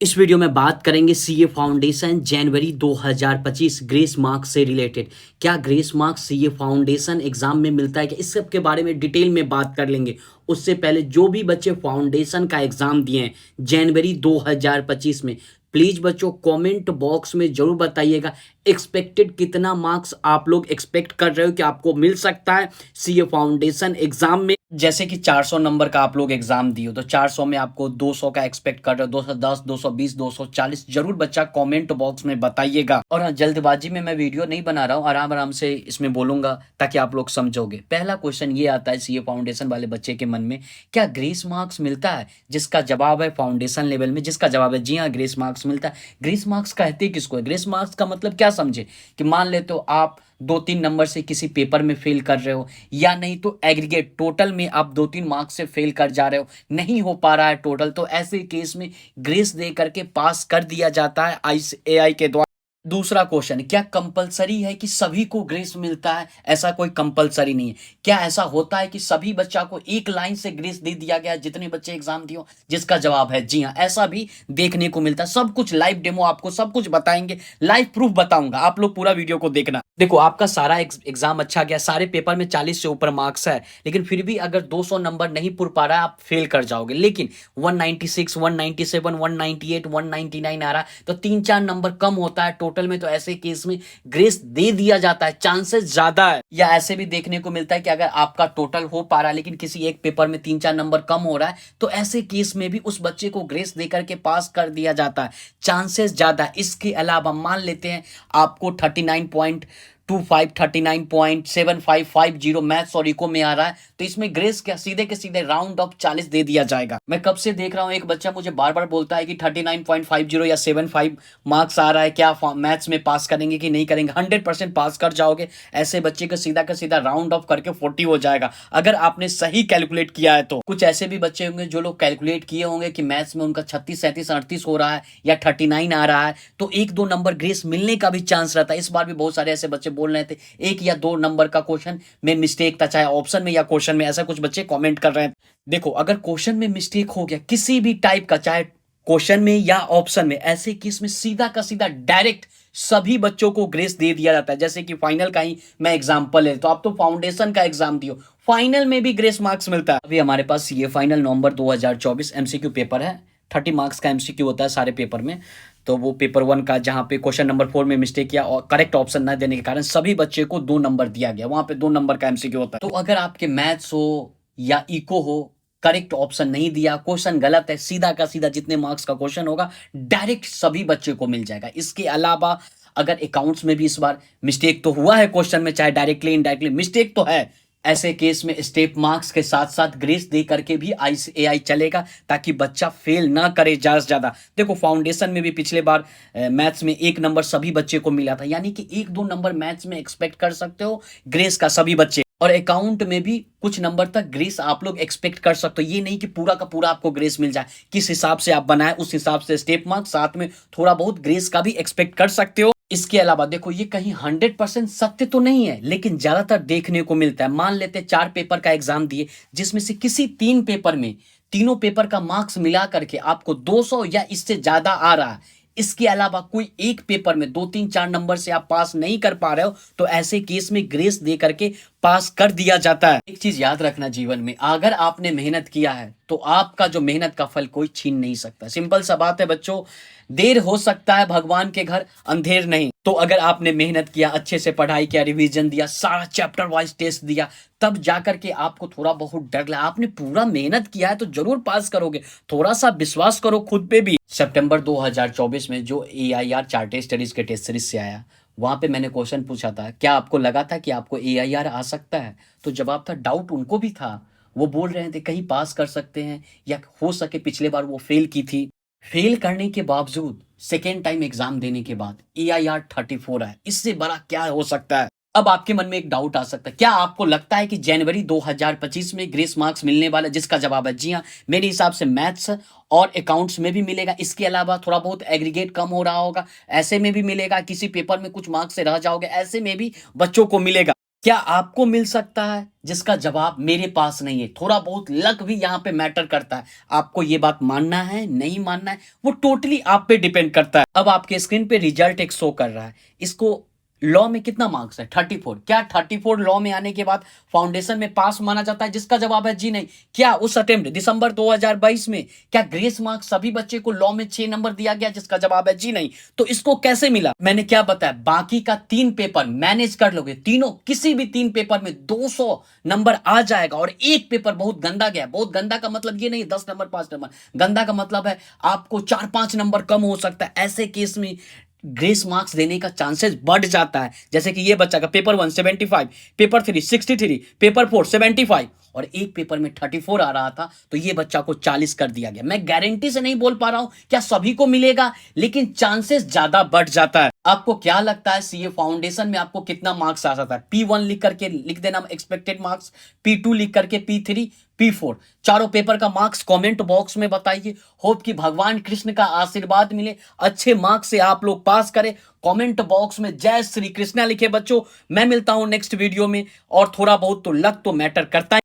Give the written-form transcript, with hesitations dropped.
इस वीडियो में बात करेंगे सीए फाउंडेशन जनवरी 2025 ग्रेस मार्क्स से रिलेटेड। क्या grace marks CA foundation exam में मिलता है? क्या इस सब के बारे में डिटेल में बात कर लेंगे। उससे पहले जो भी बच्चे फाउंडेशन का एग्जाम दिए हैं जनवरी 2025 में, प्लीज बच्चों कमेंट बॉक्स में जरूर बताइएगा एक्सपेक्टेड कितना मार्क्स आप लोग एक्सपेक्ट कर रहे हो कि आपको मिल सकता है सीए फाउंडेशन एग्जाम में। जैसे कि 400 नंबर का आप लोग एग्जाम दिए हो तो 400 में आपको 200 का एक्सपेक्ट कर रहे हो, 210, 220, 240 जरूर बच्चा कमेंट बॉक्स में बताइएगा। और हाँ, जल्दबाजी में मैं वीडियो नहीं बना रहा हूँ, आराम आराम से इसमें बोलूंगा ताकि आप लोग समझोगे। पहला क्वेश्चन ये आता है सीए फाउंडेशन वाले बच्चे के मन में, क्या ग्रेस मार्क्स मिलता है? जिसका जवाब है फाउंडेशन लेवल में, जिसका जवाब है जी हाँ ग्रेस मार्क्स मिलता है। ग्रेस मार्क्स कहते किसको है? ग्रेस मार्क्स का मतलब क्या समझे कि मान लेते हो आप 2-3 नंबर से किसी पेपर में फेल कर रहे हो, या नहीं तो एग्रीगेट टोटल में आप 2-3 मार्क्स से फेल कर जा रहे हो, नहीं हो पा रहा है टोटल, तो ऐसे केस में ग्रेस दे करके पास कर दिया जाता है आईसीएआई के द्वारा। दूसरा क्वेश्चन, क्या कंपलसरी है कि सभी को ग्रेस मिलता है? ऐसा कोई कंपलसरी नहीं है। क्या ऐसा होता है कि सभी बच्चा को एक लाइन से ग्रेस दे दिया गया जितने बच्चे एग्जाम दिए? जिसका जवाब है जी हाँ, ऐसा भी देखने को मिलता है। सब कुछ लाइव डेमो आपको सब कुछ बताएंगे, लाइव प्रूफ बताऊंगा, आप लोग पूरा वीडियो को देखना। देखो, आपका सारा एग्जाम अच्छा गया, सारे पेपर में 40 से ऊपर मार्क्स है, लेकिन फिर भी अगर 200 नंबर नहीं पुर पा रहा है आप फेल कर जाओगे। लेकिन 196, 197, 198, 199 आ रहा है तो 3-4 नंबर कम होता है टोटल में, तो ऐसे केस में ग्रेस दे दिया जाता है, चांसेस ज्यादा है। या ऐसे भी देखने को मिलता है कि अगर आपका टोटल हो पा रहा है लेकिन किसी एक पेपर में 3-4 नंबर कम हो रहा है तो ऐसे केस में भी उस बच्चे को ग्रेस देकर के पास कर दिया जाता है, चांसेस ज्यादा है। इसके अलावा मान लेते हैं आपको 39.25, 39.7550 मैथ्स और इको में आ रहा है, तो इसमें ग्रेस क्या सीधे के सीधे राउंड ऑफ 40 दे दिया जाएगा। मैं कब से देख रहा हूं एक बच्चा मुझे बार बार बोलता है कि 39.50 या 75 मार्क्स आ रहा है, क्या मैथ्स में पास करेंगे कि नहीं करेंगे? 100% पास कर जाओगे। ऐसे बच्चे का सीधा राउंड ऑफ करके 40 हो जाएगा अगर आपने सही कैलकुलेट किया है। तो कुछ ऐसे भी बच्चे होंगे जो लोग कैलकुलेट किए होंगे कि मैथ्स में उनका 36, 37, 38 हो रहा है या 39 आ रहा है, तो 1-2 नंबर ग्रेस मिलने का भी चांस रहता है। इस बार भी बहुत सारे ऐसे बच्चे बोल रहे थे 1 या 2 नंबर का क्वेश्चन में मिस्टेक था, चाहे ऑप्शन में या क्वेश्चन में, ऐसा कुछ बच्चे कमेंट कर रहे हैं। देखो, अगर क्वेश्चन में मिस्टेक हो गया किसी भी टाइप का, चाहे क्वेश्चन में या ऑप्शन में, ऐसे केस में सीधा का सीधा डायरेक्ट सभी बच्चों को ग्रेस दे दिया जाता है। जैसे कि फाइनल का ही मैं एग्जांपल है, तो आप तो फाउंडेशन का एग्जाम दियो, फाइनल में भी ग्रेस मार्क्स मिलता है। अभी हमारे पास ये फाइनल नवंबर 2024 एमसीक्यू पेपर है, 30 मार्क्स का एमसीक्यू होता है सारे पेपर में। तो वो पेपर 1 का जहां पे क्वेश्चन नंबर 4 में मिस्टेक किया और करेक्ट ऑप्शन ना देने के कारण सभी बच्चे को 2 नंबर दिया गया, वहां पे 2 नंबर का एमसीक्यू होता है। तो अगर आपके मैथ्स हो या इको हो, करेक्ट ऑप्शन नहीं दिया, क्वेश्चन गलत है, सीधा का सीधा जितने मार्क्स का क्वेश्चन होगा डायरेक्ट सभी बच्चे को मिल जाएगा। इसके अलावा अगर अकाउंट्स में भी इस बार मिस्टेक तो हुआ है क्वेश्चन में, चाहे डायरेक्टली इनडायरेक्टली मिस्टेक तो है, ऐसे केस में स्टेप मार्क्स के साथ साथ ग्रेस दे करके भी आईसीएआई चलेगा ताकि बच्चा फेल ना करे ज्यादा से ज्यादा। देखो, फाउंडेशन में भी पिछले बार मैथ्स में 1 नंबर सभी बच्चे को मिला था, यानी कि 1-2 नंबर मैथ्स में एक्सपेक्ट कर सकते हो ग्रेस का सभी बच्चे, और अकाउंट में भी कुछ नंबर तक ग्रेस आप लोग एक्सपेक्ट कर सकते हो। ये नहीं कि पूरा का पूरा आपको ग्रेस मिल जाए, किस हिसाब से आप बनाए उस हिसाब से स्टेप मार्क्स, साथ में थोड़ा बहुत ग्रेस का भी एक्सपेक्ट कर सकते हो। इसके अलावा देखो, ये कहीं 100% सत्य तो नहीं है, लेकिन ज्यादातर देखने को मिलता है। मान लेते 4 पेपर का एग्जाम दिए, जिसमें से किसी 3 पेपर में, तीनों पेपर का मार्क्स मिला करके आपको 200 या इससे ज्यादा आ रहा है, इसके अलावा कोई एक पेपर में 2-3-4 नंबर से आप पास नहीं कर पा रहे हो, तो ऐसे केस में ग्रेस दे करके पास कर दिया जाता है। एक चीज याद रखना जीवन में, अगर आपने मेहनत किया है तो आपका जो मेहनत का फल कोई छीन नहीं सकता। सिंपल सा बात है बच्चों, देर हो सकता है भगवान के घर, अंधेर नहीं। तो अगर आपने मेहनत किया, अच्छे से पढ़ाई किया, रिवीजन दिया, सारा चैप्टर वाइज टेस्ट दिया, तब जाकर के आपको थोड़ा बहुत डर लगा, आपने पूरा मेहनत किया है तो जरूर पास करोगे। थोड़ा सा विश्वास करो खुद पे भी। सितंबर 2024 में जो एआईआर चार्टेड स्टडीज के टेस्ट सीरीज से आया, वहां पे मैंने क्वेश्चन पूछा था, क्या आपको लगा था कि आपको एआईआर आ सकता है? तो जवाब था डाउट उनको भी था। वो बोल रहे थे कहीं पास कर सकते हैं, या हो सके पिछले बार वो फेल की थी। फेल करने के बावजूद सेकेंड टाइम एग्जाम देने के बाद एआईआर 34 है, इससे बड़ा क्या हो सकता है? अब आपके मन में एक डाउट आ सकता है, क्या आपको लगता है कि जनवरी 2025 में ग्रेस मार्क्स मिलने वाला? जिसका जवाब है जी हाँ, मेरे हिसाब से मैथ्स और अकाउंट्स में भी मिलेगा। इसके अलावा थोड़ा बहुत एग्रीगेट कम हो रहा होगा, ऐसे में भी मिलेगा। किसी पेपर में कुछ मार्क्स से रह जाओगे, ऐसे में भी बच्चों को मिलेगा। क्या आपको मिल सकता है? जिसका जवाब मेरे पास नहीं है। थोड़ा बहुत लक भी यहाँ पे मैटर करता है। आपको ये बात मानना है, नहीं मानना है, वो टोटली आप पे डिपेंड करता है। अब आपके स्क्रीन पे रिजल्ट एक शो कर रहा है। इसको लॉ में कितना मार्क्स है? 34। क्या 34 लॉ में आने के बाद फाउंडेशन में पास माना जाता है? जिसका जवाब है जी नहीं। क्या उस अटेम्प्ट दिसंबर 2022 में क्या ग्रेस मार्क्स सभी बच्चे को लॉ में 6 नंबर दिया गया? जिसका जवाब है जी नहीं। तो इसको कैसे मिला? मैंने क्या बताया, बाकी का 3 पेपर मैनेज कर लोगे, तीनों किसी भी 3 पेपर में 200 नंबर आ जाएगा। और एक पेपर बहुत गंदा गया। बहुत गंदा का मतलब ये नहीं 10 नंबर 5 नंबर, गंदा का मतलब है आपको 4-5 नंबर कम हो सकता है। ऐसे केस में ग्रेस मार्क्स देने का चांसेस बढ़ जाता है। जैसे कि ये बच्चा का पेपर 1 75, पेपर 3 63, पेपर 4 75 और एक पेपर में 34 आ रहा था, तो ये बच्चा को 40 कर दिया गया। मैं गारंटी से नहीं बोल पा रहा हूं क्या सभी को मिलेगा, लेकिन चांसेस ज्यादा बढ़ जाता है। आपको क्या लगता है सीए फाउंडेशन में आपको कितना मार्क्स आ सकता है? P1 लिख करके लिख देना एक्सपेक्टेड मार्क्स, P2 लिख करके P3, P4 चारों पेपर का मार्क्स कमेंट बॉक्स में बताइए। होप कि भगवान कृष्ण का आशीर्वाद मिले, अच्छे मार्क्स से आप लोग पास करें। कमेंट बॉक्स में जय श्री कृष्णा लिखे बच्चों। मैं मिलता हूं नेक्स्ट वीडियो में। और थोड़ा बहुत तो लक तो मैटर करता है।